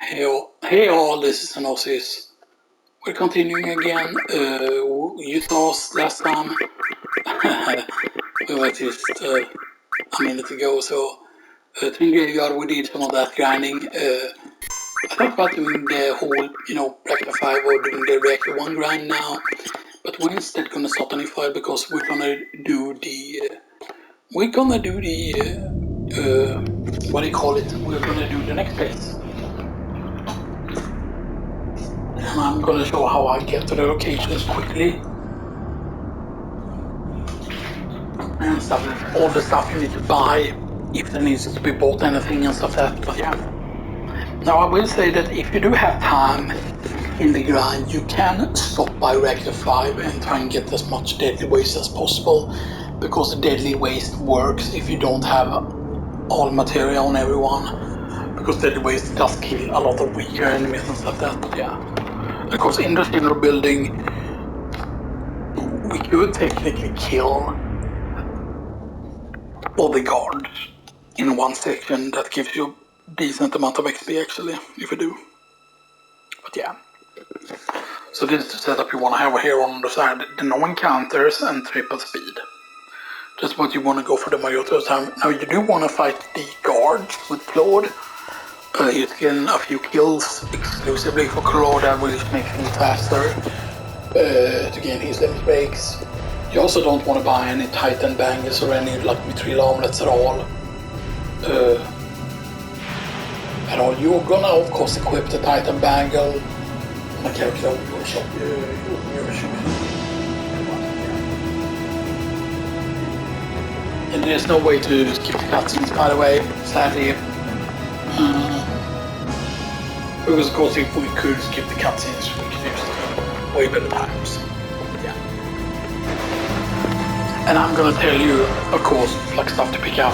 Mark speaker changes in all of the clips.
Speaker 1: Hey all, this is Xenoxis. We're continuing again. You saw us last time. We were just a minute ago, so Twin Graveyard we did some of that grinding. I thought about doing the whole, Reactor 5 or doing the Reactor 1 grind now, but we're instead gonna satanify because we're gonna do the what do you call it? We're gonna do the next phase. And I'm gonna show how I get to the locations quickly. And stuff, all the stuff you need to buy, if there needs to be bought anything and stuff like that, but yeah. Now I will say that if you do have time in the grind, you can stop by Reactor 5 and try and get as much deadly waste as possible, because the deadly waste works if you don't have all material on everyone, because deadly waste does kill a lot of weaker enemies and stuff like that, but yeah. Of course, in the general building, we could technically kill all the guards in one section. That gives you a decent amount of XP actually, if you do. But yeah. So this is the setup you want to have here on the side. The no encounters and triple speed. That's what you want to go for the majority of the time. Now you do want to fight the guards with Claude. You get a few kills exclusively for Claude, that will just make things faster to gain his limit breaks. You also don't want to buy any Titan bangles or any like mithril armlets at all. You're gonna of course equip the Titan bangle on a character of your shop. And there's no way to skip the cutscenes, by the way, sadly. Because of course if we could skip the cutscenes, we could use way better times. Yeah. And I'm gonna tell you, of course, like stuff to pick up.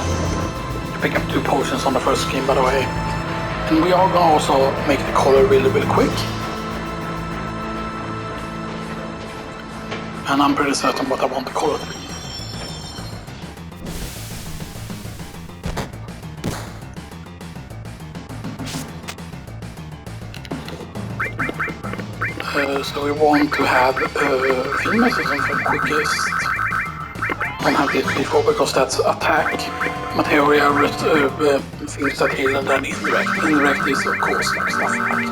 Speaker 1: To pick up 2 potions on the first screen, by the way. And we are gonna also make the color really quick. And I'm pretty certain what I want the color to be. So we want to have female system for quickest. I don't have this before because that's attack, material, things that heal, and then indirect. Indirect is of course like stuff like,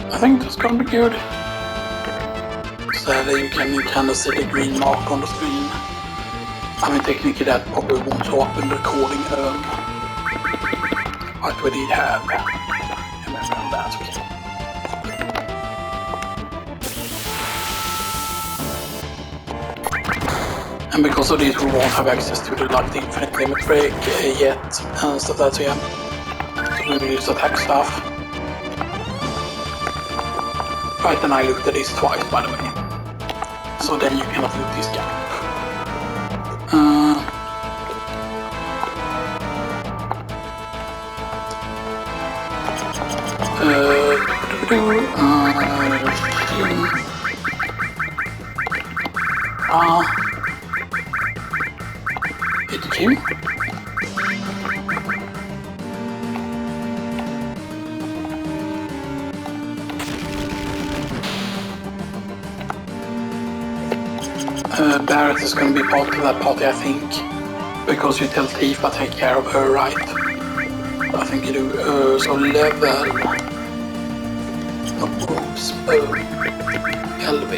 Speaker 1: I think that's gonna be good. Sadly, you can kind of see the green mark on the screen. I mean, technically that probably won't show up in the recording. But we did have. That's okay. And because of this, we won't have access to the infinite limit break yet and stuff like that. So yeah, so we will use attack stuff. Right, and I looked at this twice, by the way. So then you cannot loot this guy. Hit the team. Barrett is gonna be part of that party, I think. Because you tell Tifa take care of her, right? I think you do. So level... Oops. LV.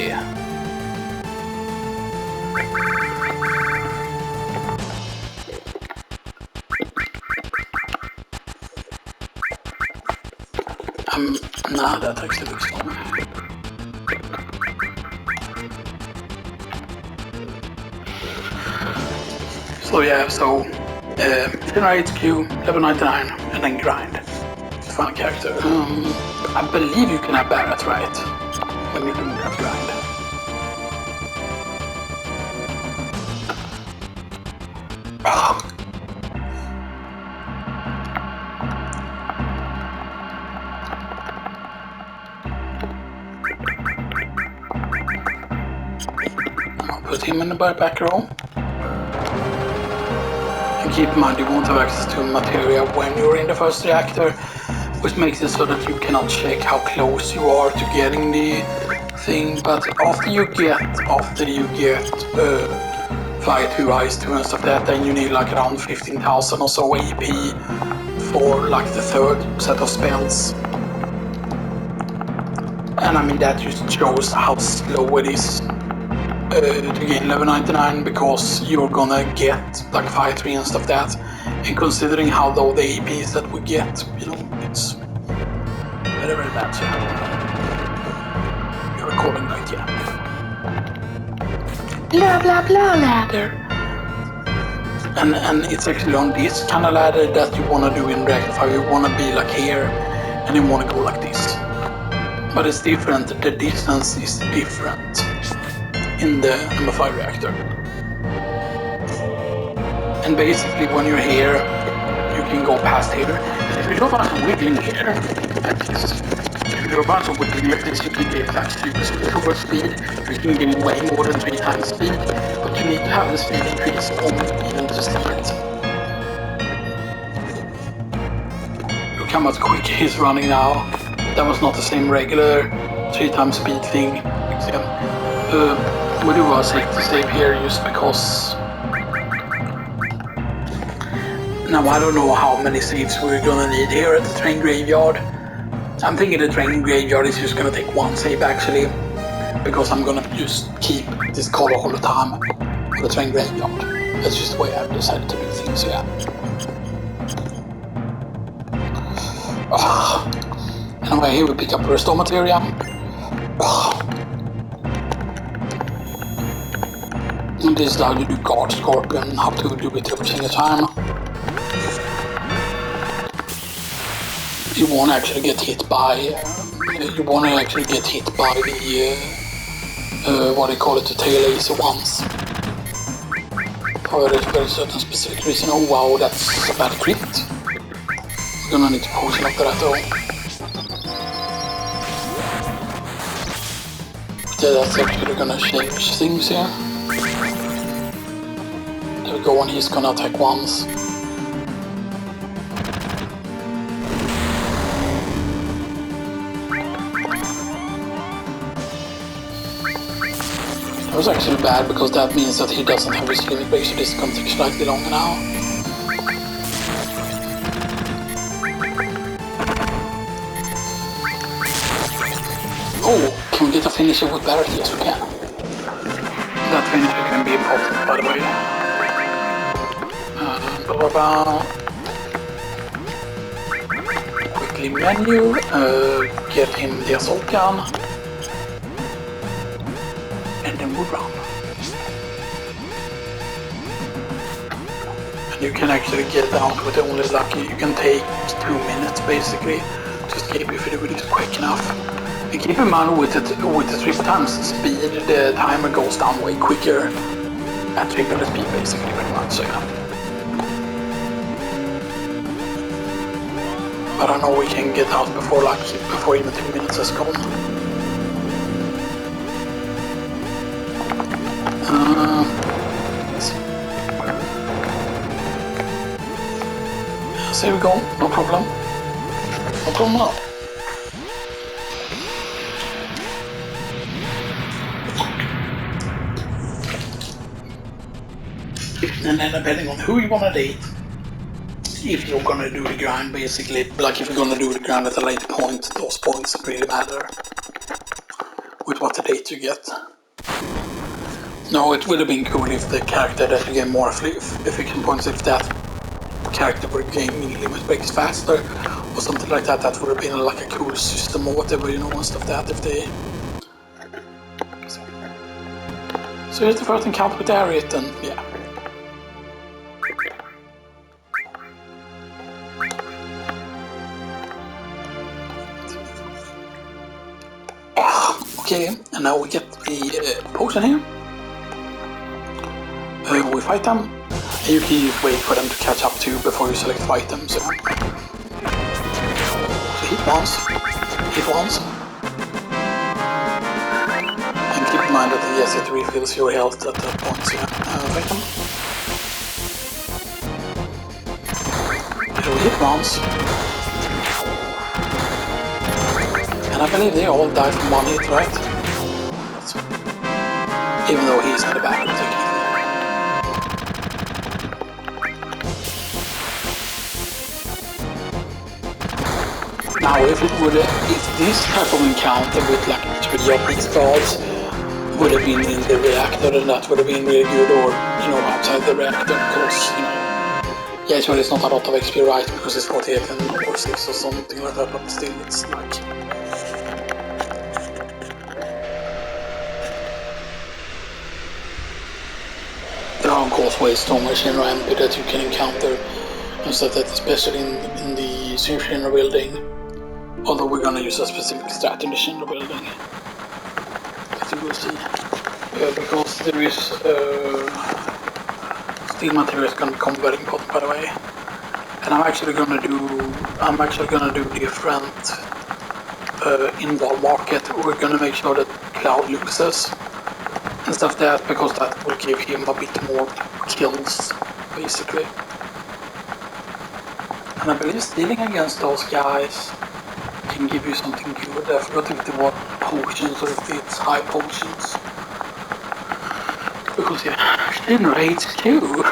Speaker 1: Nah, that actually looks fun. So yeah, so Generate HQ, level 99, and then grind. Fun character. I believe you can have Barrett, right? When you do that grind. I'll put him in the back row. And keep in mind you won't have access to materia when you're in the first reactor, which makes it so that you cannot check how close you are to getting the thing. But after you get Fire 2, Ice 2 and stuff like that, then you need like around 15,000 or so AP for like the third set of spells. And I mean that just shows how slow it is to gain level 99, because you're gonna get like Fire 3 and stuff like that. And considering how low the APs that we get, you know, it's very, very bad. So you're recording right, yeah. Blah blah blah ladder. And it's actually on this kind of ladder that you wanna do in Reactor 5. You wanna be like here, and you wanna go like this. But it's different. The distance is different in the number 5 reactor. And basically when you're here, you can go past here. If you do a bunch of wiggling here, if you do a bunch of wiggling like this, you can get like super speed. You can gain way more than 3 times speed, but you need to have the speed increase on even to see it. Look how much quicker he's running now. That was not the same regular 3 times speed thing. We do a safe to save here just because. Now I don't know how many saves we're gonna need here at the train graveyard. I'm thinking the train graveyard is just gonna take 1 save actually, because I'm gonna just keep this color all the time for the train graveyard. That's just the way I've decided to do things, yeah. Anyway, here we pick up restore materia. And this is how you do guard scorpion, how to do it every single time. You won't actually get hit by the what do you call it, the tail laser ones. For a very certain specific reason. Oh wow, that's a bad crit. We're gonna need to potion after that though. Yeah, that's actually gonna change things here. There we go, and he's gonna attack once. That was actually bad, because that means that he doesn't have his limit break, so this is gonna take slightly longer now. Oh, can we get a finisher with Barrett? Yes, we can. That finisher can be important, by the way. Quickly menu, get him the assault gun, and then we'll run. And you can actually get out with only lucky. You can take 2 minutes basically to escape if you do it quick enough. And keep in mind with the 3 times speed, the timer goes down way quicker at 3 speed basically, pretty much, so yeah. But I know we can get out before even 2 minutes has gone. So here we go, no problem. No problem now. And then depending on who you want to date, if you're going to do the grind basically, like if you're going to do the grind at a later point, those points really matter with what the date you get. No, it would have been cool if the character that you get more affliction points, if that character would gain limit breaks faster or something like that. That would have been like a cool system or whatever, you know, and stuff that if they... So here's the first encounter with Ariat, and yeah. Okay, and now we get the potion here. We fight them, and you can just wait for them to catch up too before you select fight them. So hit once, and keep in mind that yes, it refills your health at that point. So fight them. We hit once, and I believe they all die from one hit, right? So, even though he's in the back of the technique. Now, if this type of encounter with like 3 of these guards would have been in the reactor, then that would have been really good, or you know, outside the reactor, because you know, yeah, sure, it's not a lot of XP, right? Because it's 48 and or 6 or something like that, but still, it's like. There are of course ways to machine ramp that you can encounter and stuff that, especially in the Shinra building. Although we're gonna use a specific strat in the Shinra building, as you will see, because there is steel material is gonna become very important, by the way. And I'm actually gonna do different in-wall market. We're gonna make sure that Cloud loses and stuff that, because that will give him a bit more kills, basically. And I believe stealing against those guys can give you something good. I forgot if they were potions or if it's high potions. Because yeah, Shinra hates too.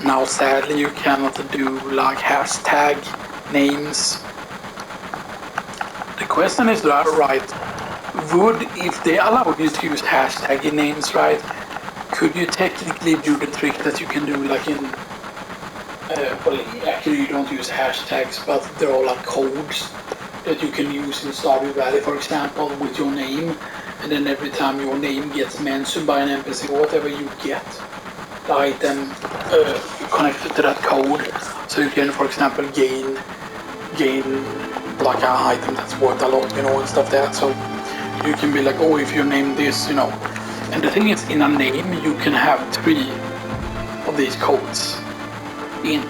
Speaker 1: Now sadly you cannot do like hashtag names. The question is right, would, if they allowed you to use hashtag names, right, could you technically do the trick that you can do like in well, actually you don't use hashtags, but they're all like codes that you can use in Stardew Valley, for example, with your name, and then every time your name gets mentioned by an NPC or whatever, you get the item connected to that code, so you can, for example, gain like an item that's worth a lot, you know, and stuff like that. So you can be like, oh, if you name this, you know. And the thing is, in a name you can have 3 of these codes in,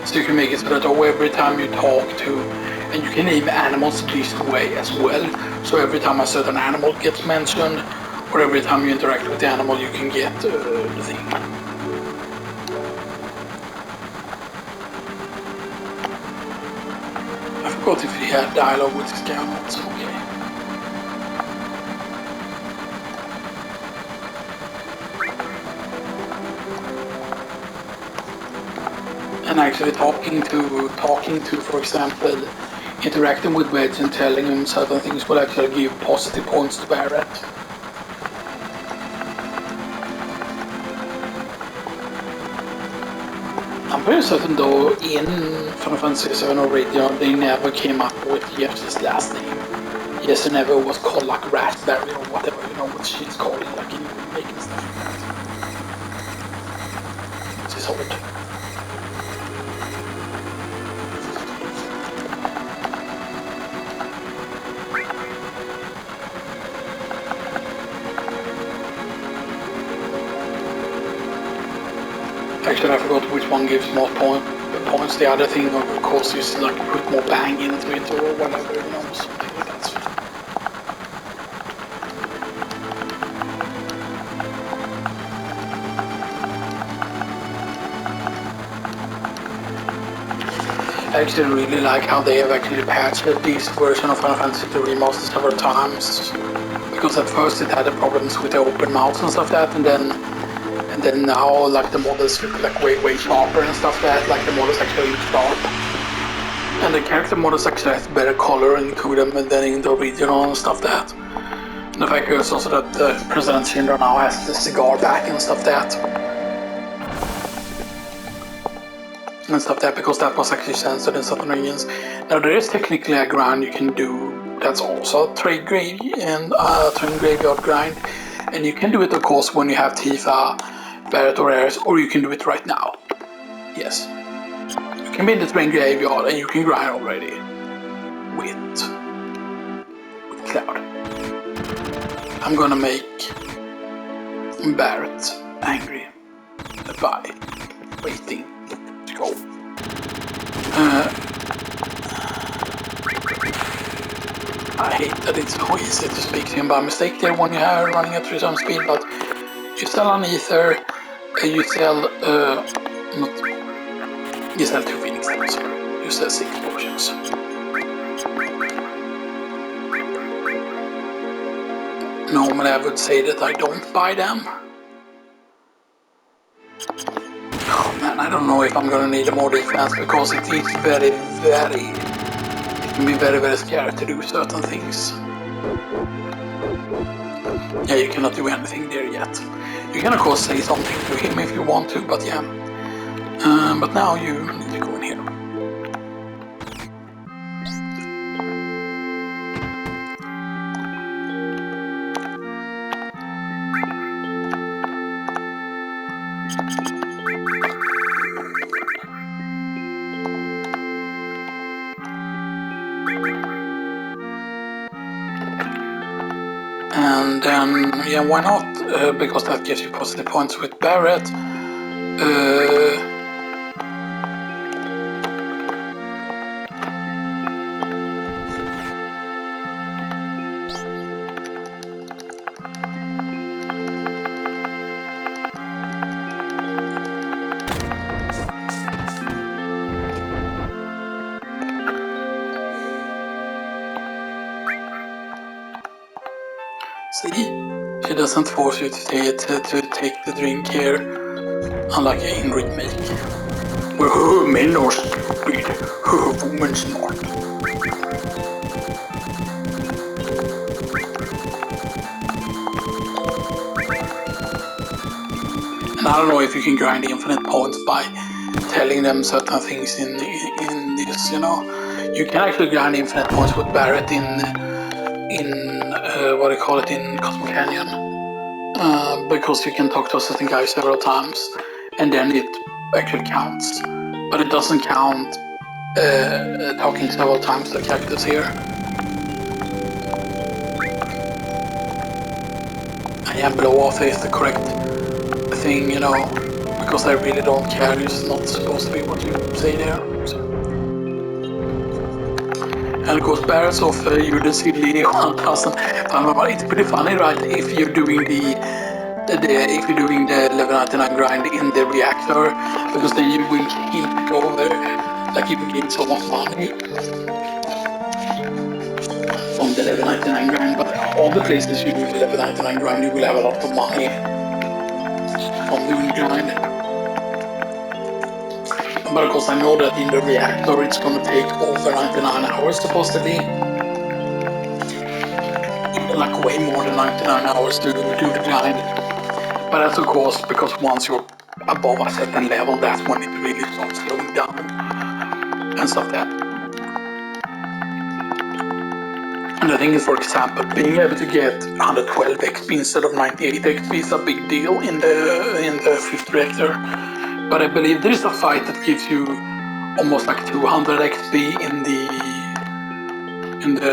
Speaker 1: so you can make it so that every time you talk to, and you can name animals this way as well, so every time a certain animal gets mentioned, or every time you interact with the animal, you can get the thing. I forgot if he had dialogue with this guy or not, so okay. And actually talking to, for example, interacting with Wedge and telling him certain things will actually give positive points to Barrett. I'm pretty certain though in Final Fantasy VII original they never came up with Jeff's last name. Yes, never was called like Raspberry or whatever, you know what she's called it, like in making stuff like that. Which is odd. Actually, I forgot which one gives more points. The other thing, of course, is like put more bang into it or whatever, you know, something like that. I actually really like how they have actually patched this version of Final Fantasy II Remastered several times. Because at first it had the problems with the open mouths and stuff like that, and then now like the models look like way sharper and stuff like that. Like the models actually look sharp. And the character models actually have better coloring to them than in the original and stuff like that. And the fact is also that President Shinra now has the cigar back and stuff like that. And stuff like that, because that was actually censored in certain regions. Now there is technically a grind you can do that's also a train graveyard grind. And you can do it of course when you have Tifa, Barret or Ares, or you can do it right now. Yes. You can be in the train graveyard and you can grind already. With Cloud. I'm gonna make Barret angry by waiting to go. I hate that it's so easy to speak to him by mistake there when you are running at return speed, but you sell an ether, you sell you sell 2 Phoenix Stones, you sell 6 potions. Normally I would say that I don't buy them. Oh man, I don't know if I'm gonna need more defense because it is very, it can be very scary to do certain things. Yeah, you cannot do anything there yet. You can of course say something to him if you want to, but yeah. But now you need to go in here. And then, yeah, why not? Because that gives you positive points with Barret. See? She doesn't force you to take the drink here, unlike in Remake. Where men are stupid, women smart. And I don't know if you can grind infinite points by telling them certain things in this, you know. You can actually grind infinite points with Barret in what do you call it, in Cosmo Canyon, because you can talk to a certain guy several times and then it actually counts, but it doesn't count talking several times like characters here. And blow off is the correct thing, you know, because I really don't care. It's not supposed to be what you say there. So. And of course, Barret's of you're the silly 1000. It's pretty funny, right? If you're doing the level 99 grind in the reactor, because then you will keep over, like you will gain so much money from the level 99 grind. But all the places you do the level 99 grind, you will have a lot of money from doing the grind. But of course I know that in the reactor it's gonna take over 99 hours supposedly. Like way more than 99 hours to do the grind. But that's of course because once you're above a certain level, that's when it really starts slowing down and stuff like that. And the thing is, for example, being able to get 112 XP instead of 98 XP is a big deal in the 5th reactor. But I believe there is a fight that gives you almost like 200 XP in the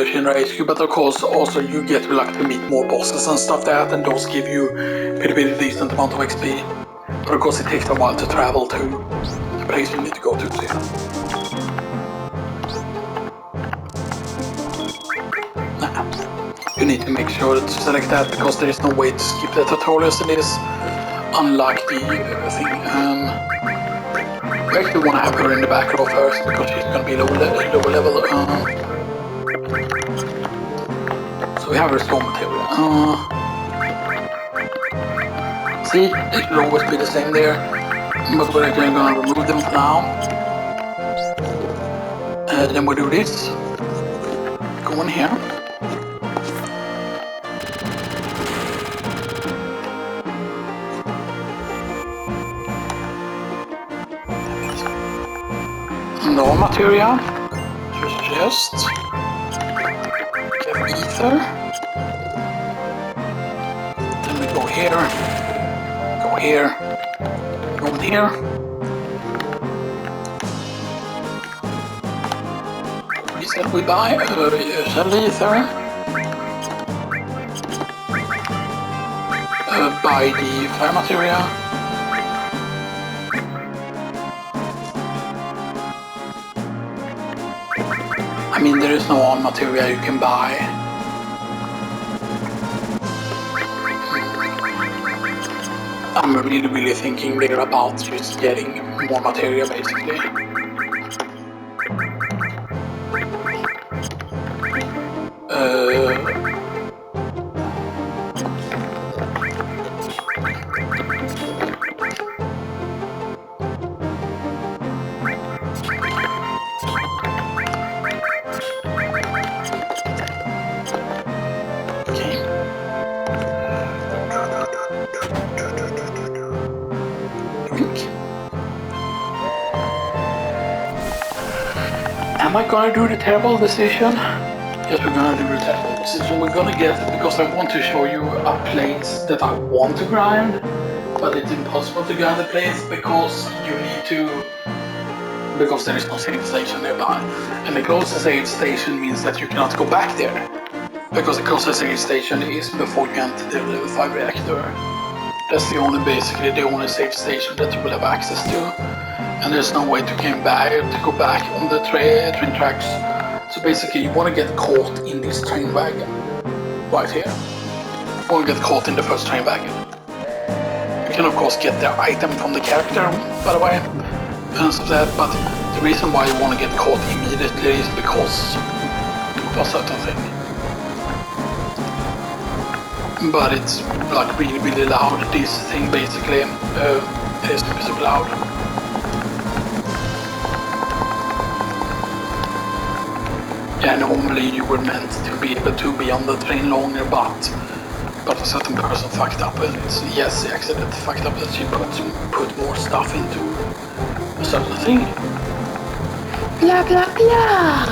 Speaker 1: Shinra HQ, but of course also you get to meet more bosses and stuff like that, and those give you pretty decent amount of XP. But of course it takes a while to travel to the place you need to go to. So yeah. You need to make sure to select that because there is no way to skip the tutorials in this, unlike the thing. We actually want to have her in the back row first because she's going to be lower level. So we have her storm material. See, it will always be the same there, but we're actually going to remove them for now. Then we do this. Go in here. No material. Just get ether. Then we go here. Go here. Go in here. We said we buy sell ether. Buy the fire material. I mean, there is no on material you can buy. I'm really thinking they're about just getting more material, basically. Am I gonna do the terrible decision? Yes, we're gonna do the terrible decision. We're gonna get it because I want to show you a place that I want to grind, but it's impossible to grind the place because you need to, because there is no save station nearby. And the closest save station means that you cannot go back there, because the closest save station is before you enter the level 5 reactor. That's basically the only save station that you will have access to. And there's no way to go back on the train tracks. So basically you want to get caught in this train wagon right here. You want to get caught in the first train wagon. You can of course get the item from the character, by the way, and stuff like that, but the reason why you want to get caught immediately is because of a certain thing. But it's like really loud. This thing basically is super loud. Yeah, normally you were meant to be able to be on the train longer, but a certain person fucked up, and the accident fucked up that she put more stuff into a certain thing.
Speaker 2: Blah blah blah.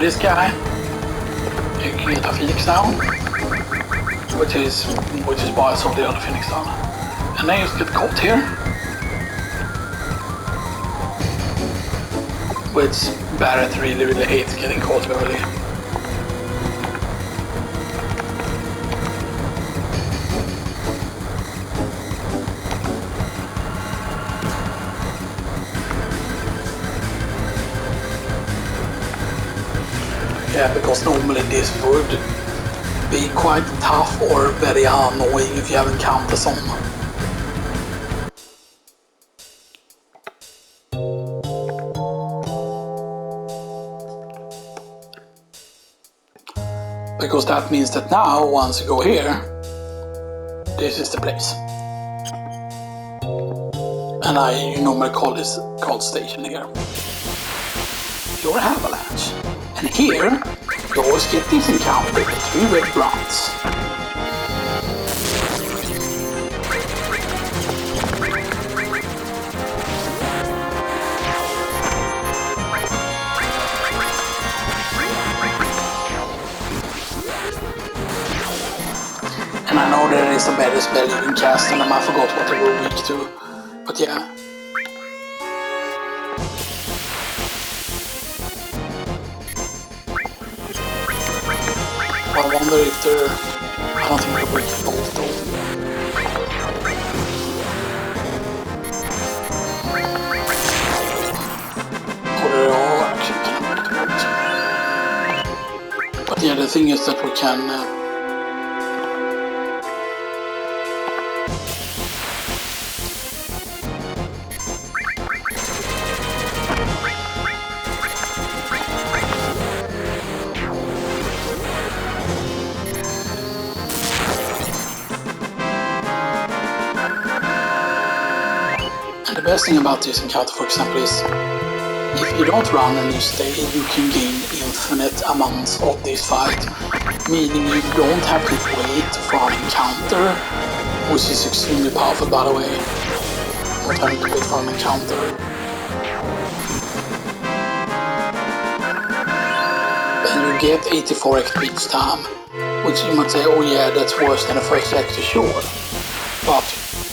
Speaker 1: This guy, you can get a Phoenix down, which is why I saw the other Phoenix down. And then you just get caught here, which Barrett really hates getting caught early. Yeah, because normally this would be quite tough or very annoying if you haven't counted some. Because that means that now, once you go here, this is the place. And you normally call this cold station here. Your avalanche. And here, you always get this encounter with 3 red browns. And I know there is a better spell you can cast on them, I forgot what they were weak to, but yeah. I wonder if I don't think we can bolt though. But yeah, the thing is that we can and the best thing about this encounter, for example, is if you don't run and you stay, you can gain infinite amounts of this fight, meaning you don't have to wait for an encounter, which is extremely powerful, by the way. Not having to wait for an encounter. And you get 84 XP each time, which you might say, oh yeah, that's worse than the first reactor, sure. But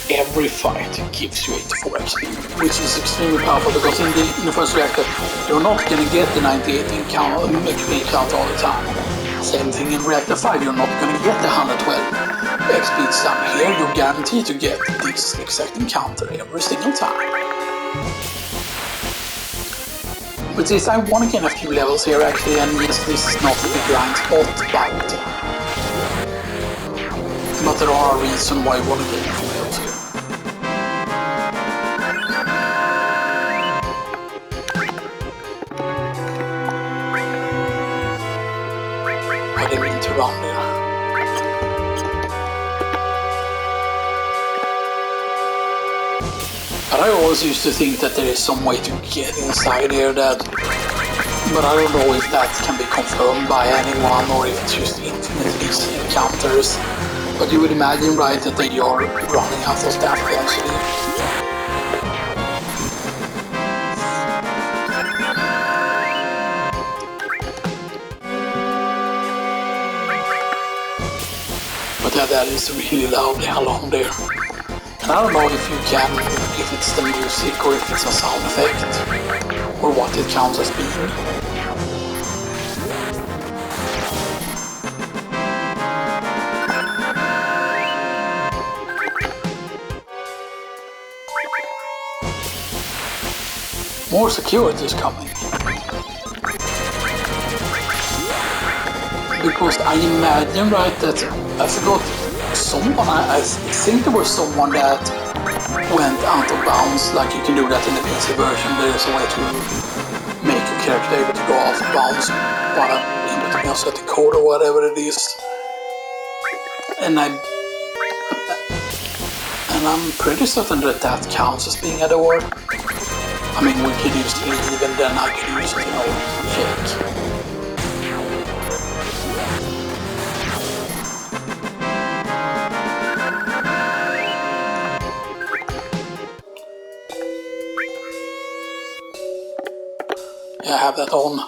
Speaker 1: every fight gives you 84 XP, which is extremely powerful because in the first reactor, you're not going to get the 98 XP count all the time. Same thing in reactor 5, you're not going to get the 112 XP each time. Here, you're guaranteed to get this exact encounter every single time. But this, I want to gain a few levels here actually, and yes, this is not the grind spot, but there are a reason why I want to gain a few levels here. I didn't mean to run there. But I always used to think that there is some way to get inside here that, but I don't know if that can be confirmed by anyone or if it's just infinite encounters. But you would imagine, right, that they are running out of staff eventually. But yeah, that is really loudly along there. And I don't know if you can, if it's the music or if it's a sound effect, or what it counts as being. More security is coming. Because I imagine, right, that I forgot someone, I think there was someone that went out of bounds, like you can do that in the PC version. There is a way to make your character able to go off bounds by inputting a certain code or whatever it is. And I'm pretty certain that that counts as being a door. I mean, we could use leave and then I could use, you know, check. I have that on.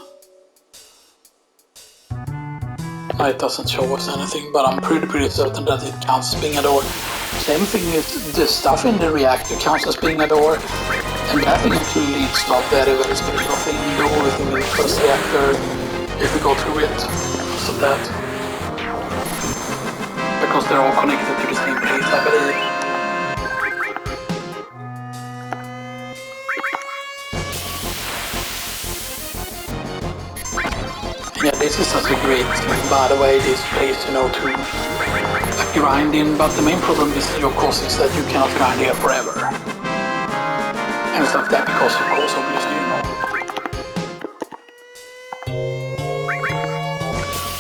Speaker 1: It doesn't show us anything, but I'm pretty certain that it counts as being a door. Same thing is the stuff in the reactor counts as being a door, and that actually leads to a very special thing. The only thing in the first reactor, if we go through it, so that because they're all connected to the same place, I believe. Yeah, this is such a great, by the way, this place, you know, to grind in, but the main problem is, of course, is that you cannot grind here forever. And stuff like that, because of course, obviously, you know.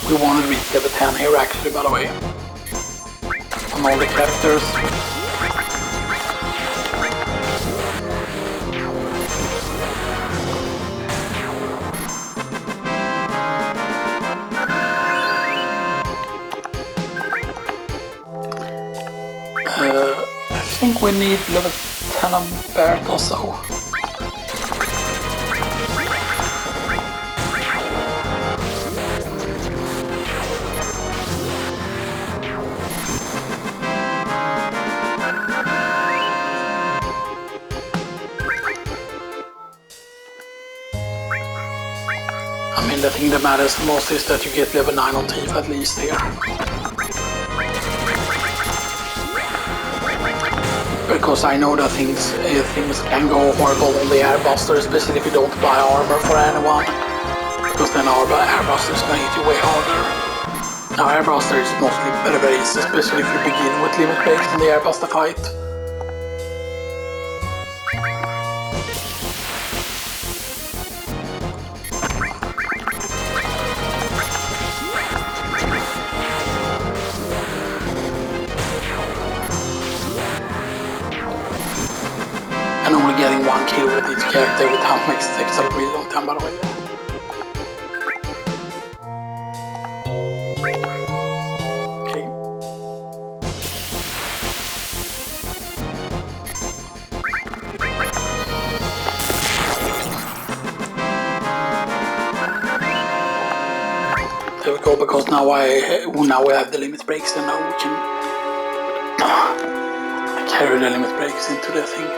Speaker 1: We want to reach level 10 here, actually, by the way. On all the characters. I think we need level 10 of Barrett or so. I mean, the thing that matters the most is that you get level 9 on Thief at least here. Because I know that things can go horrible on the airbuster, especially if you don't buy armor for anyone. Because then airbuster is gonna hit you way harder. Now airbuster is mostly very easy, especially if you begin with limit breaks in the airbuster fight. And only getting one kill with each character every time takes a really long time, by the way. Okay. There we go, because now we have the limit breaks, and now we can carry the limit breaks into the thing.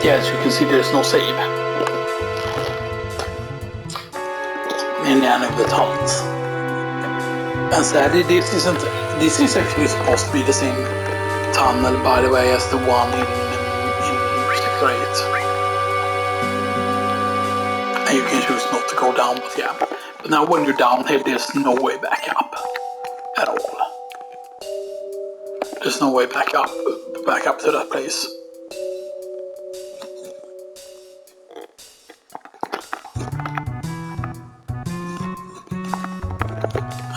Speaker 1: Yeah, as you can see, there's no save in any of the tunnels. And sadly, this is actually supposed to be the same tunnel, by the way, as the one in Sector 8. And you can choose not to go down, but yeah. But now when you're down here, there's no way back up at all. There's no way back up to that place.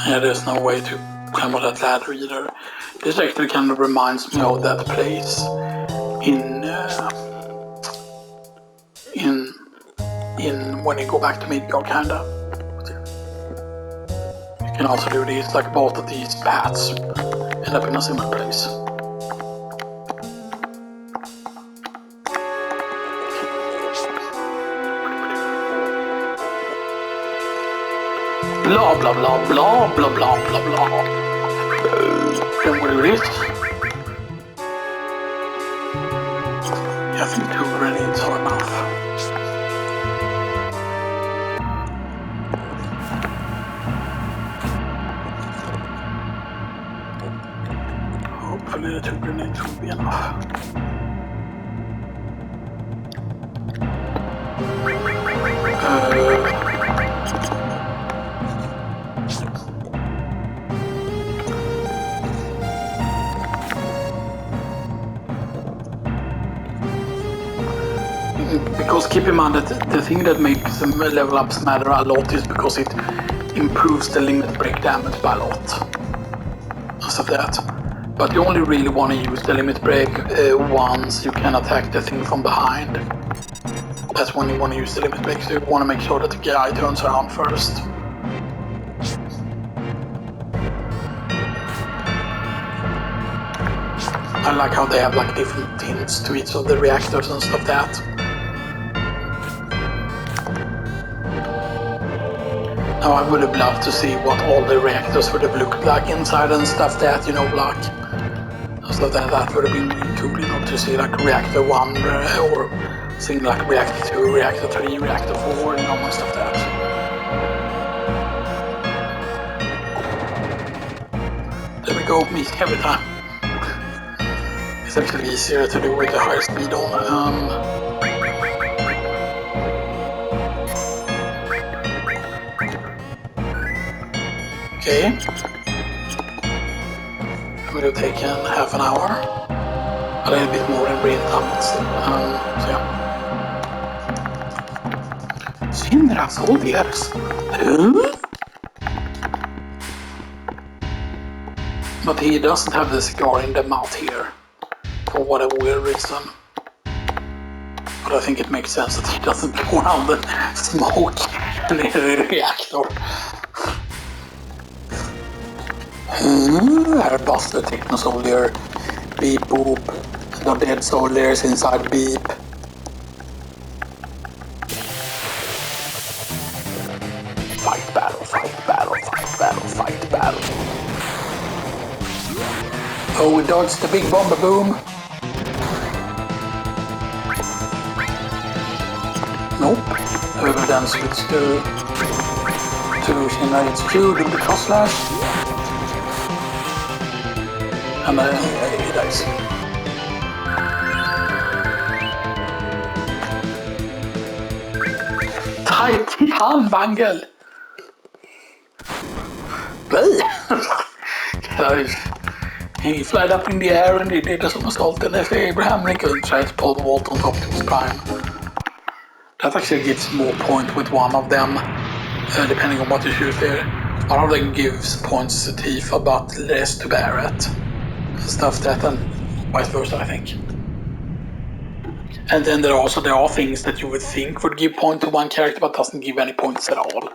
Speaker 1: Yeah, there's no way to climb on that ladder either. This actually kind of reminds me of that place in when you go back to Midgard, kinda. You can also do these, like both of these paths end up in a similar place. Blah blah blah blah blah blah blah blah. Then we do this. I think 2 grenades are enough. Hopefully the 2 grenades will be enough. Because keep in mind that the thing that makes them level ups matter a lot is because it improves the limit break damage by a lot. Stuff that. But you only really want to use the limit break once you can attack the thing from behind. That's when you want to use the limit break, so you want to make sure that the guy turns around first. I like how they have like different tints to each of the reactors and stuff that. Now I would have loved to see what all the reactors would have looked like inside and stuff that, you know, like stuff that would have been really cool, you know, to see like reactor 1 or seeing like reactor 2, reactor 3, reactor 4, you know, and stuff that. There we go, me every time. It's actually easier to do with the higher speed on. Okay. It would have taken half an hour. A little bit more in real time. So yeah. Syndra soldiers. But he doesn't have the cigar in the mouth here. For whatever weird reason. But I think it makes sense that he doesn't pour out the smoke in the reactor. Airbuster Techno Soldier, beep boop, the dead soldiers inside beep. Fight battle, fight battle, fight battle, fight battle. Oh, we dodged the big bomber boom. Nope. Then switch to Xenoxis HQ, do the cross slash. And he dies. Titanbangel! He flied up in the air and he did a somersault, and if Abraham Lincoln tries to pull the vault on top of his prime. That actually gives more point with one of them, depending on what you choose there. One of them gives points to Tifa, but less to Barrett. Stuff that, and vice versa, I think. And then there are things that you would think would give point to one character, but doesn't give any points at all.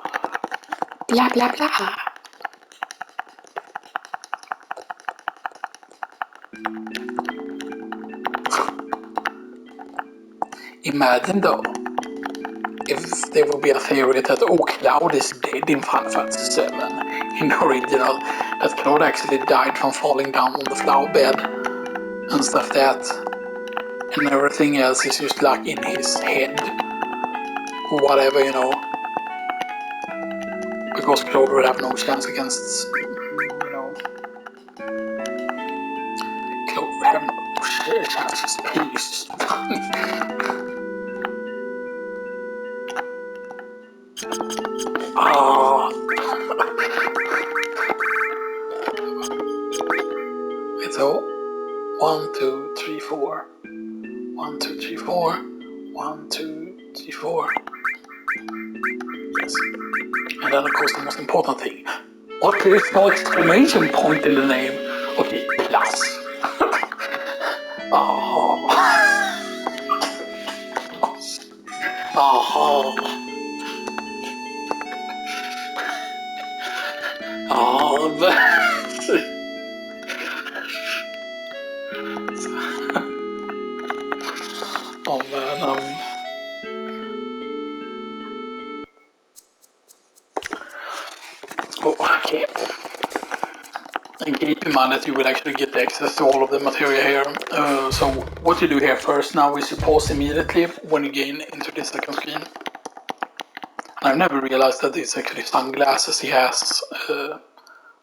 Speaker 2: Blah blah blah.
Speaker 1: Imagine though, if there would be a theory that Cloud is dead in Final Fantasy VII in the original, that Cloud actually died from falling down on the flower bed and stuff that, and everything else is just like in his head, or whatever, you know, because Cloud would have no chance against, you know, Cloud would have no chance against peace. So 1, 2, 3, 4. 1, 2, 3, 4. 1, 2, 3, 4. Yes. And then of course the most important thing. What is no exclamation point in the name? Okay, plus. Oh. Oh. Oh, oh man, okay. And keep in mind that you will actually get access to all of the material here. So what you do here first now is you pause immediately when you gain into the second screen. And I've never realized that it's actually sunglasses he has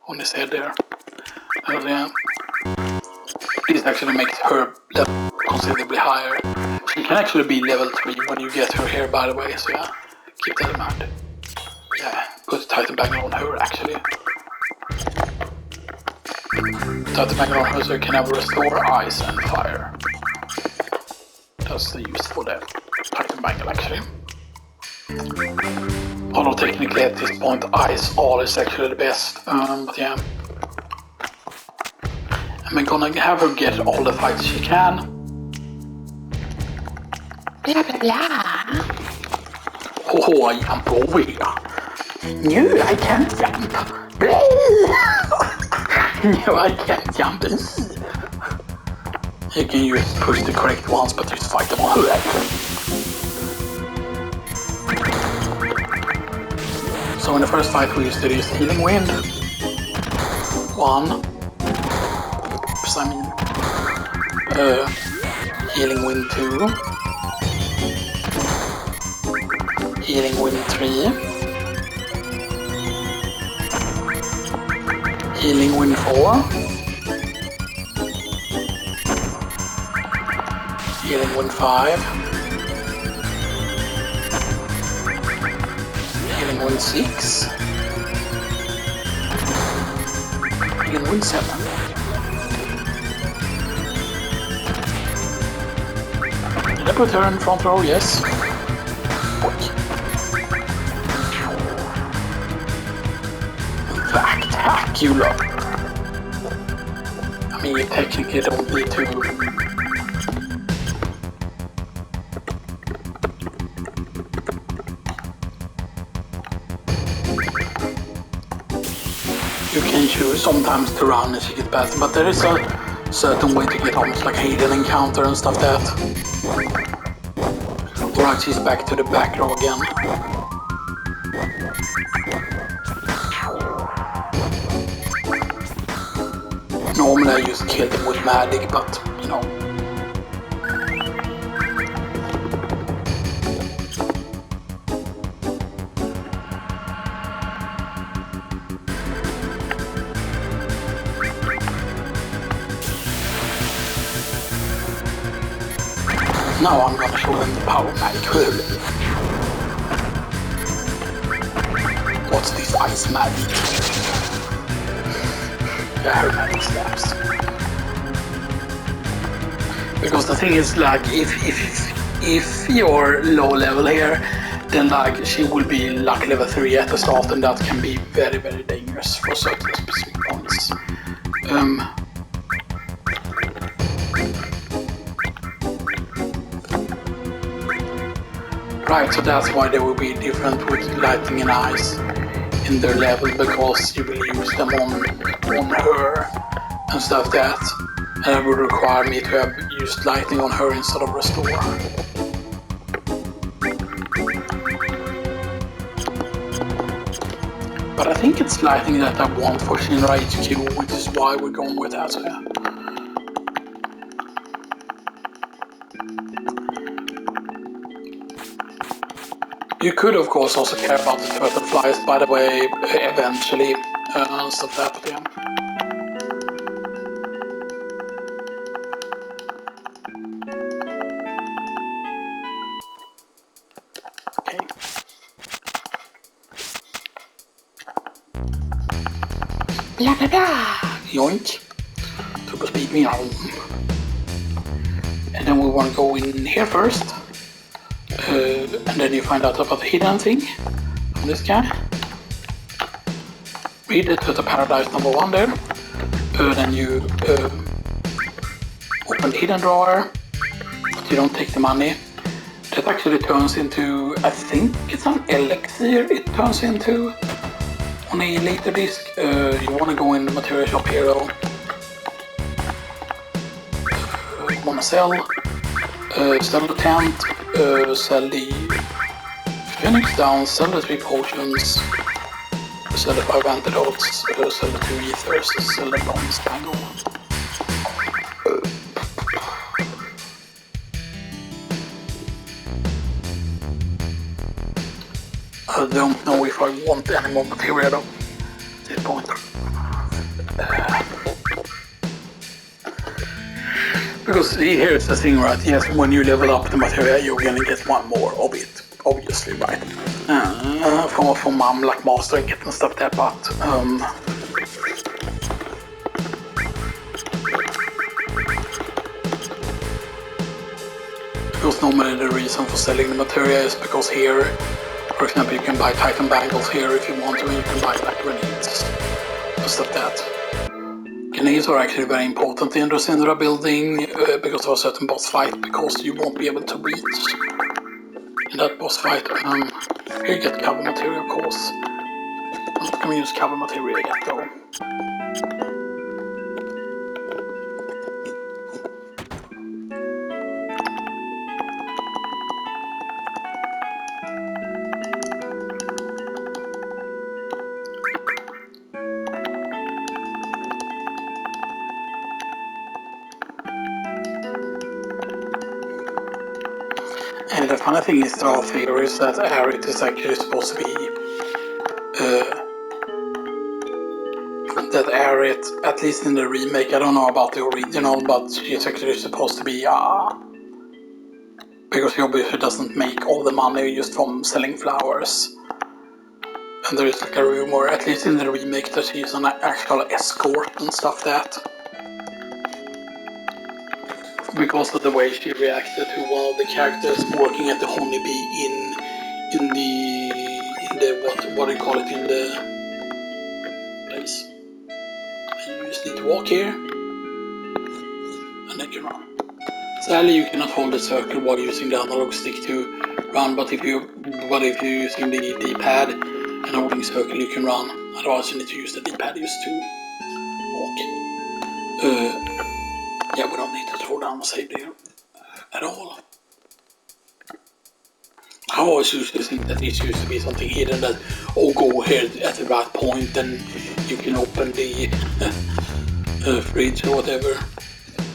Speaker 1: on his head there. Yeah. This actually makes her level considerably higher. She can actually be level 3 when you get her here, by the way, so yeah, keep that in mind. Yeah, put Titanbangel on her actually. Titanbangel on her so you can have restore ice and fire. That's the use for the Titanbangel actually. Although technically at this point ice all is actually the best, but yeah. And we're gonna have her get all the fights she can.
Speaker 2: Blah blah blah.
Speaker 1: Oh, I jump over here. No, I can't jump. No, I can't jump. You can just push the correct ones, but just fight them all. So in the first fight we used to use Healing Wind. 1. Oops, I mean. Healing Wind 2. Healing Wind 3. Healing Wind 4. Healing Wind 5. Healing Wind 6. Healing Wind 7. Did I put her in front row? Yes. Spectacular! I mean, you technically don't need to. You can choose sometimes to run as you get past, but there is a certain way to get almost like hidden encounter and stuff that. Alright, she's back to the back row again. Normally I just kill them with magic, but you know. Now I'm gonna show them the power of magic. What's this ice magic? Yeah, her magic slaps. Because the thing is, like, if you're low level here, then like she will be like level 3 at the start, and that can be very, very dangerous for certain specific points. Right, so that's why they will be different with lightning and ice in their level, because you will use them on her and stuff that. And it would require me to have used lightning on her instead of restore. But I think it's lightning that I want for Shinra HQ, which is why we're going with that. So yeah. You could, of course, also care about the turtle flies, by the way, eventually, and stuff like that, yeah. Okay.
Speaker 2: Blah blah blah.
Speaker 1: Yoink. Turbo speed me on. And then we want to go in here first. And then you find out about the hidden thing on this guy. Read it to the paradise number 1 there. Then you open the hidden drawer, but you don't take the money. That actually turns into, I think it's an elixir it turns into on a later disc. You want to go in the material shop here though. You want to sell the tent, sell the Phoenix down, sell the 3 potions, sell the 5 antidotes, sell the 2 ethers, sell the bronze bangle. I don't know if I want any more material though, at this point. Because here's the thing, right? Yes, when you level up the material, you're gonna get 1 more of it, obviously, right? From like mastering it and stuff like that, but because normally the reason for selling the material is because here, for example, you can buy Titan bangles here if you want to, and you can buy like grenades and stuff like that. Grenades are actually very important in the Syndra building because of a certain boss fight, because you won't be able to reach in that boss fight. Here you get cover material, of course. I'm not going to use cover material yet though. And the funny thing is, there are theories that Aerith is actually supposed to be that Aerith, at least in the remake, I don't know about the original, but she's actually supposed to be because she obviously doesn't make all the money just from selling flowers. And there is like a rumor, at least in the remake, that she's an actual escort and stuff that. Because of the way she reacted to one of the characters working at the honeybee in the what do you call it, in the place. And you just need to walk here, and then you run. Sadly, you cannot hold the circle while using the analog stick to run, but if you're using the D-pad and holding circle, you can run. Otherwise, you need to use the D-pad just to walk. Yeah, we don't need to throw down a save there at all. I always used to think that it used to be something hidden that, oh, go here at the right point and you can open the fridge or whatever.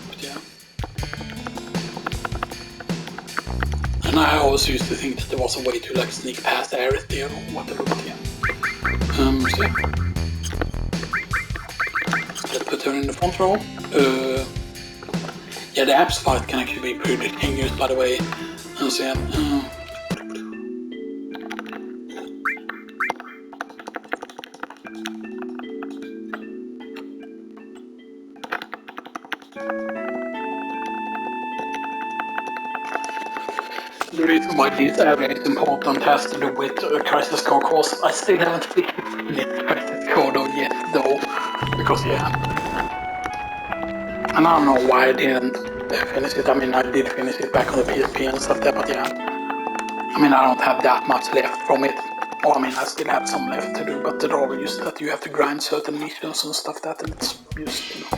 Speaker 1: But yeah. And I always used to think that there was a way to like sneak past Aerith there or whatever, but yeah. So yeah. Let's put her in the front row. Yeah, the apps fight can actually be pretty dangerous, by the way. Let's see. The reason why this area is important has to do with Crisis Core course. I still haven't finished Crisis Core yet, though, because yeah. And I don't know why I didn't finish it. I mean, I did finish it back on the PSP and stuff there, but yeah. I mean, I don't have that much left from it. Or I mean, I still have some left to do, but the draw is that you have to grind certain missions and stuff that, and it's just, you know.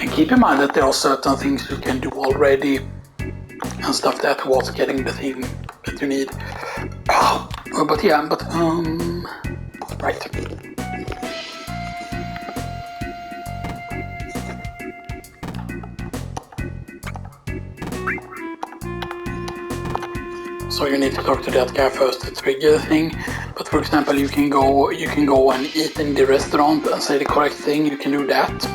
Speaker 1: And keep in mind that there are certain things you can do already and stuff that towards getting the thing that you need. But yeah, right. So you need to talk to that guy first to trigger the thing. But for example, you can go and eat in the restaurant and say the correct thing. You can do that.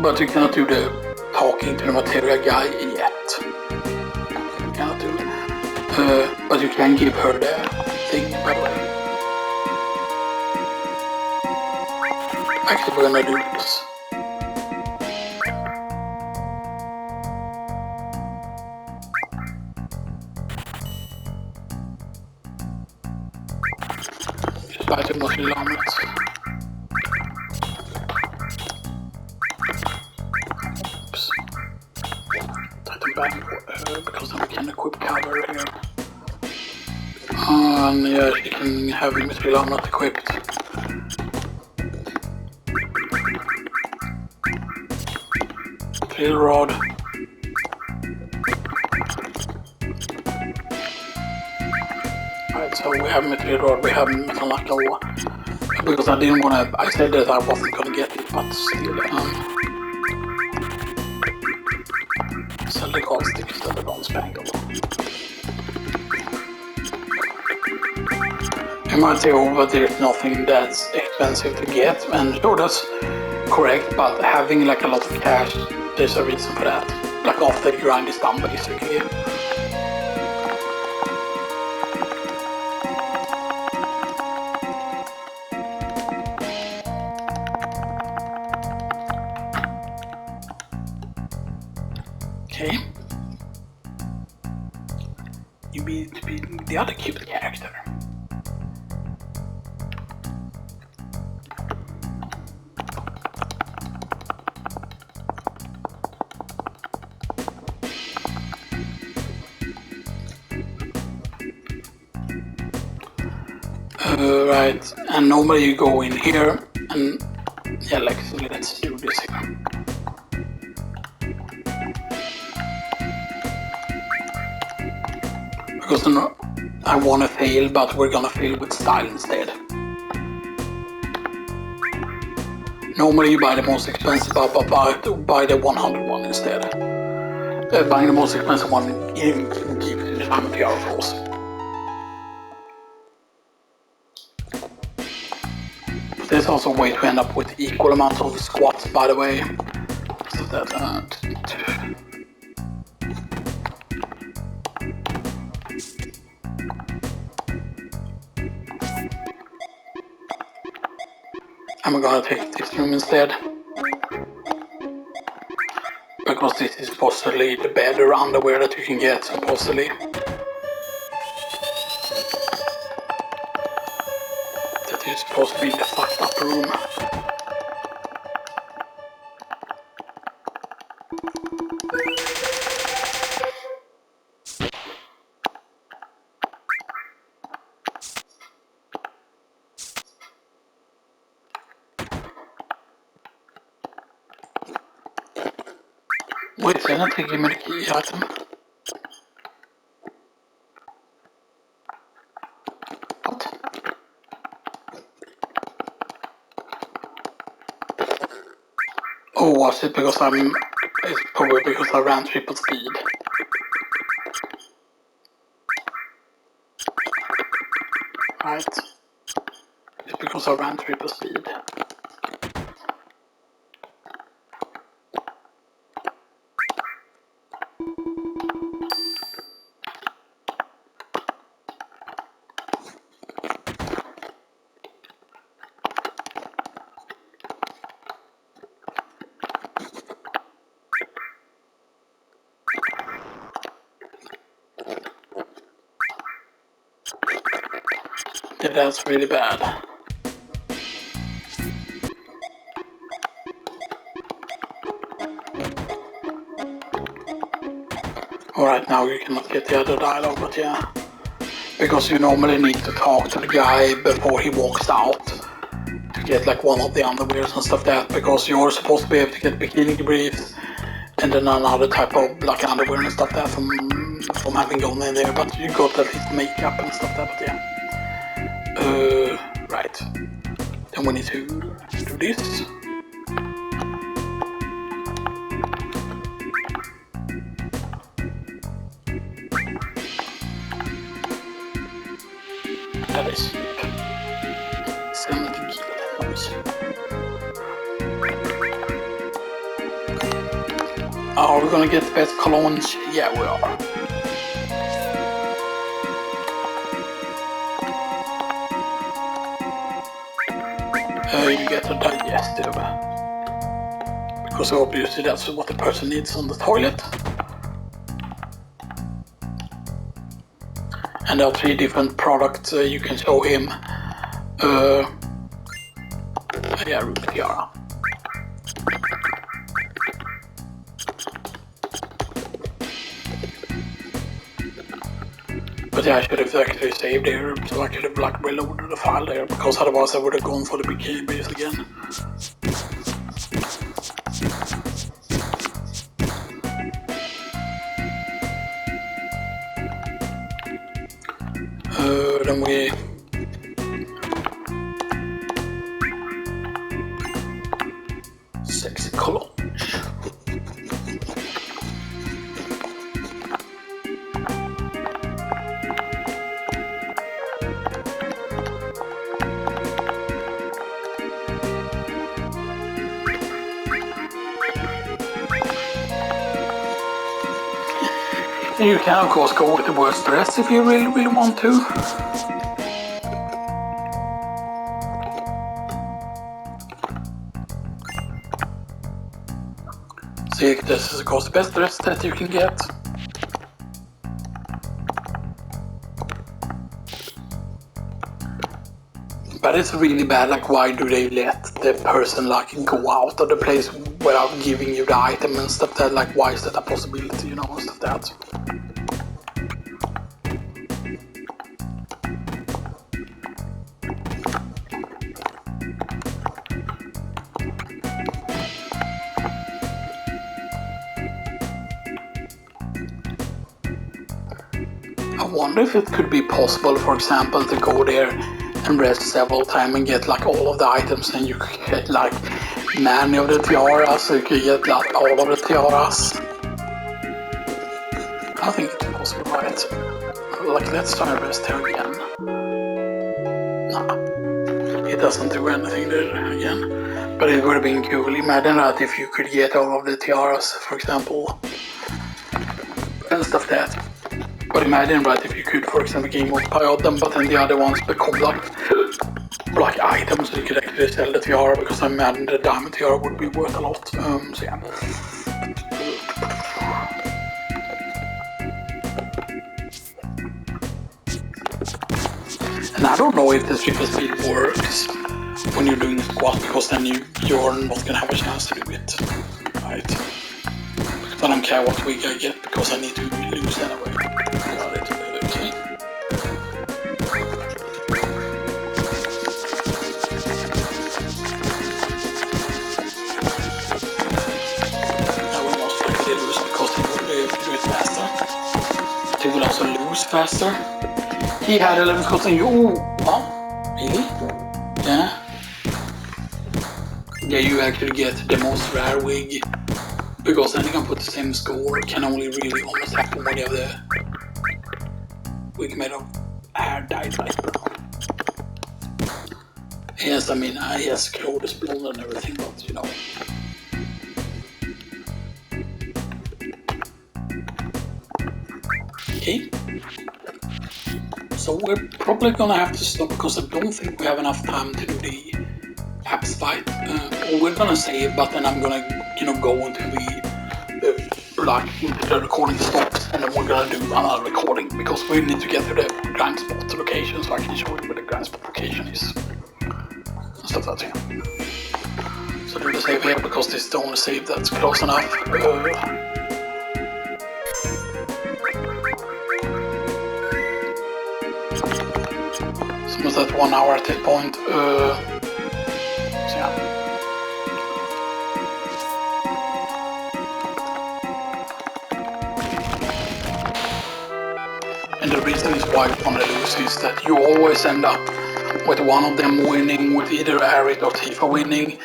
Speaker 1: But you cannot do the talking to the materia guy yet. You cannot do it. But you can give her the thing, by the way. Actually, we're gonna do this. Just buy too much alarmlets. Oops. Tighten back because then we can equip cover here. And yeah, she can have material armor equipped. Drill rod. Right, so we have material rod, we have metal knuckle. Because I didn't want to, I said that I wasn't going to get it, but still. Sell the gold stick instead of bronze spangle. You might say, oh, but there's nothing that's expensive to get, and sure, that's correct, but having like a lot of cash, there's a reason for that. Like after the grind is done, basically. Okay. You need to be the other cute character. Right, and normally you go in here and yeah, like, so let's do this here. Because I want to fail, but we're gonna fail with style instead. Normally you buy the most expensive, but buy the 101 instead. Buying the most expensive one gives you the time of PR, of course. There's also a way to end up with equal amounts of squats, by the way. So that, I'm gonna take this room instead. Because this is possibly the better underwear that you can get, supposedly. That is supposed to be the fucked up room. Wait, they're not taking me the key item. What? Oh, was it because it's probably because I ran triple speed. Right. It's because I ran triple speed. Yeah, that's really bad. Alright, now you cannot get the other dialogue, but yeah. Because you normally need to talk to the guy before he walks out to get like one of the underwears and stuff like that, because you're supposed to be able to get bikini briefs and then another type of like underwear and stuff like that from having gone in there, but you got at least makeup and stuff like that, but yeah. Right. Then we need to do this. That is 70 kilos. Are we gonna get the best colognes? Yeah, we are. You get a digestive. Because obviously that's what the person needs on the toilet. And there are 3 different products you can show him. Yeah, root tiara. But yeah, I should have actually saved here, so I could have like reloaded the file there, because otherwise I would have gone for the bikini base again. Then we... Sexy cologne. You can of course go with the worst dress if you really want to. See, this is of course the best dress that you can get. But it's really bad, like why do they let the person like go out of the place without giving you the item and stuff that, like why is that a possibility, you know, and stuff that. I wonder if it could be possible, for example, to go there and rest several times and get like all of the items, and you could get like many of the tiaras, so you could get like all of the tiaras. I think it's possible, right? Like, let's try and rest here again. Nah, it doesn't do anything there again. But it would have been cool. Imagine that if you could get all of the tiaras, for example, and stuff like that. But imagine, right, if you could, for example, game multiply of them, but then the other ones become like items, so you could actually sell the tiara, because I imagine the diamond tiara would be worth a lot. So yeah. And I don't know if the triple speed works when you're doing squat, because then you're not gonna have a chance to do it, right? Because I don't care what wig I get, because I need to lose anyway. Got it. Okay. Now we most likely lose, because he would be able to do it faster. He will also lose faster. He had 11 shots on you. Oh, wow, really? Yeah. Yeah, you actually get the most rare wig, because then you can put the same score. It can only really almost happen when you have the wig made of hair dyed light brown. Yes, I mean, yes, Claude is blonde and everything, but you know. Okay. So we're probably gonna have to stop, because I don't think we have enough time to do the apps fight. Or we're gonna save, but then I'm gonna, you know, go into the recording stops, and then we're gonna do another recording, because we need to get to the Grindspots location so I can show you where the Grindspot location is. And stuff like that. So do the save here because this is the only save that's close enough. It's almost at 1 hour at this point. So yeah. And the reason is why you want to lose is that you always end up with one of them winning, with either Arid or Tifa winning,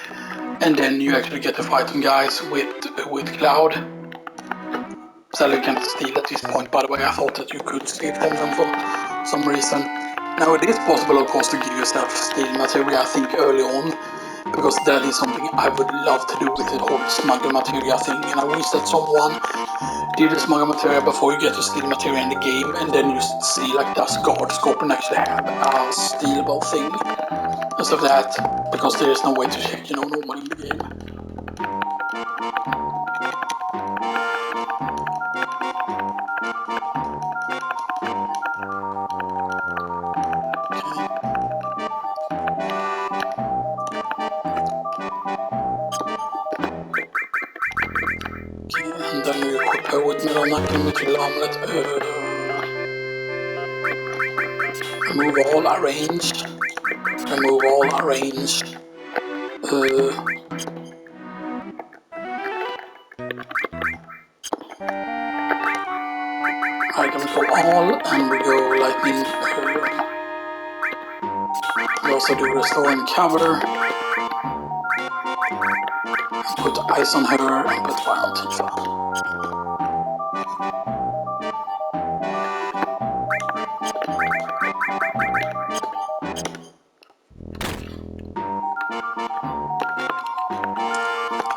Speaker 1: and then you actually get to fight some guys with Cloud. Sadly you can't steal at this point, by the way. I thought that you could steal from them for some reason. Now it is possible of course to give yourself steal materia, I think, early on, because that is something I would love to do with the whole smuggle materia thing, and I wish that someone did the smuggle materia before you get to steal materia in the game, and then you see like does Guard Scorpion actually have a stealable thing and stuff like that, because there is no way to check, you know, normally in the game. Okay, and then we equip her with Metal Knuckle, Metal Armlet, remove all arrange, remove all arrange, item for all, and we go lightning, we also do restore and cover, put ice on her, and put fire on Tifa.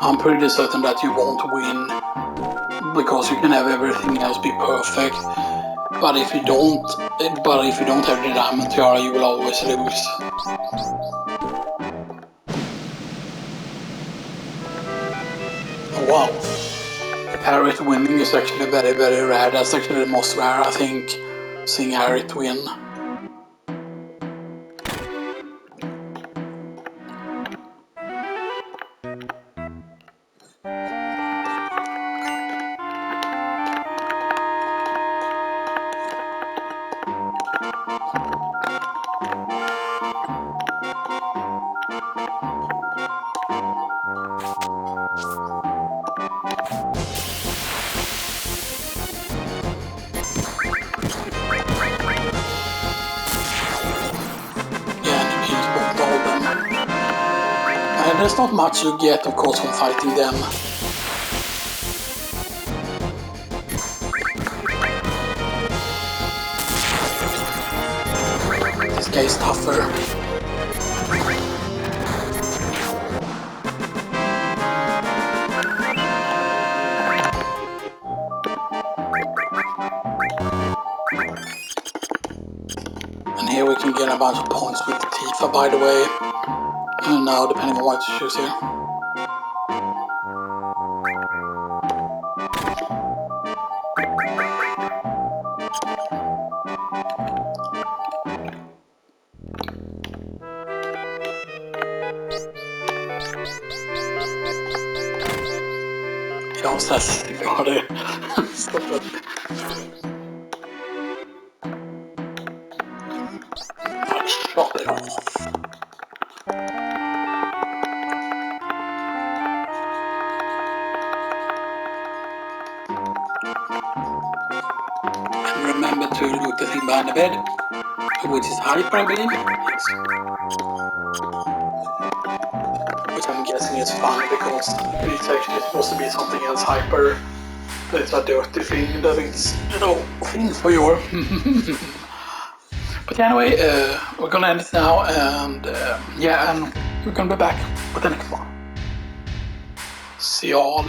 Speaker 1: I'm pretty certain that you won't win, because you can have everything else be perfect, but if you don't have the diamond tiara, you will always lose. Oh, wow. Arid winning is actually very, very rare. That's actually the most rare, I think, seeing Arid win. There's not much you get, of course, from fighting them. This guy is tougher. And here we can get a bunch of points with Tifa, by the way. And now, depending on what you choose here. Ja, stress. Ja, det. Shut it off. And remember to loot the thing behind the bed, which is hyper, I believe. Yes. Which I'm guessing is fun because it's actually supposed to be something else hyper. But it's a dirty thing that it's, you know, things for your. But anyway, we're gonna end it now, and yeah, and we're gonna be back with the next one. See y'all.